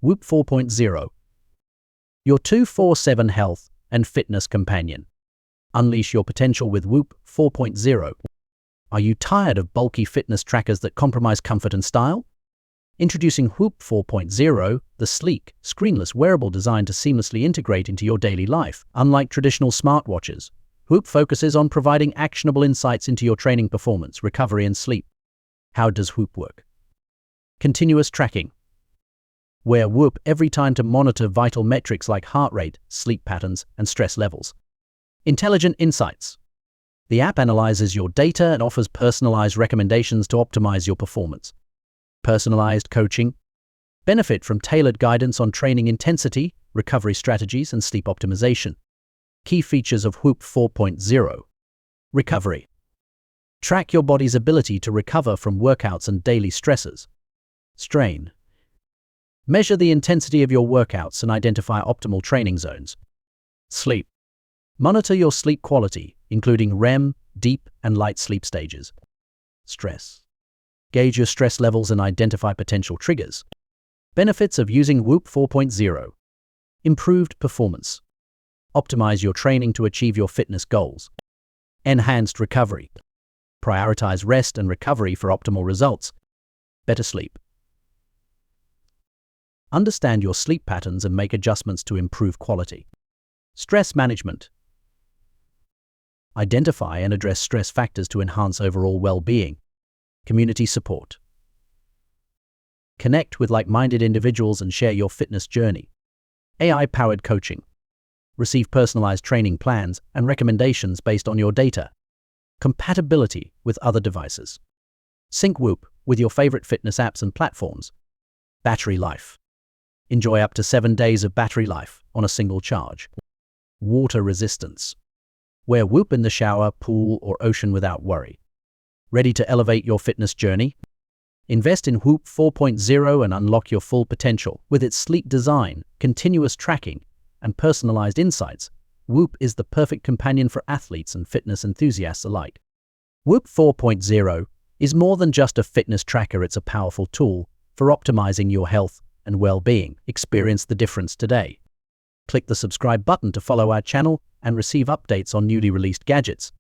Whoop 4.0, your 24/7 health and fitness companion. Unleash your potential with Whoop 4.0. Are you tired of bulky fitness trackers that compromise comfort and style? Introducing Whoop 4.0, the sleek, screenless wearable designed to seamlessly integrate into your daily life. Unlike traditional smartwatches, Whoop focuses on providing actionable insights into your training performance, recovery, and sleep. How does Whoop work? Continuous tracking. Wear Whoop every time to monitor vital metrics like heart rate, sleep patterns, and stress levels. Intelligent insights. The app analyzes your data and offers personalized recommendations to optimize your performance. Personalized coaching. Benefit from tailored guidance on training intensity, recovery strategies, and sleep optimization. Key features of Whoop 4.0. Recovery. Track your body's ability to recover from workouts and daily stressors. Strain. Measure the intensity of your workouts and identify optimal training zones. Sleep. Monitor your sleep quality, including REM, deep, and light sleep stages. Stress. Gauge your stress levels and identify potential triggers. Benefits of using Whoop 4.0. Improved performance. Optimize your training to achieve your fitness goals. Enhanced recovery. Prioritize rest and recovery for optimal results. Better sleep. Understand your sleep patterns and make adjustments to improve quality. Stress management. Identify and address stress factors to enhance overall well-being. Community support. Connect with like-minded individuals and share your fitness journey. AI-powered coaching. Receive personalized training plans and recommendations based on your data. Compatibility with other devices. Sync Whoop with your favorite fitness apps and platforms. Battery life. Enjoy up to 7 days of battery life on a single charge. Water resistance. Wear Whoop in the shower, pool, or ocean without worry. Ready to elevate your fitness journey? Invest in Whoop 4.0 and unlock your full potential. With its sleek design, continuous tracking, and personalized insights, Whoop is the perfect companion for athletes and fitness enthusiasts alike. Whoop 4.0 is more than just a fitness tracker, it's a powerful tool for optimizing your health and well-being. Experience the difference today. Click the subscribe button to follow our channel and receive updates on newly released gadgets.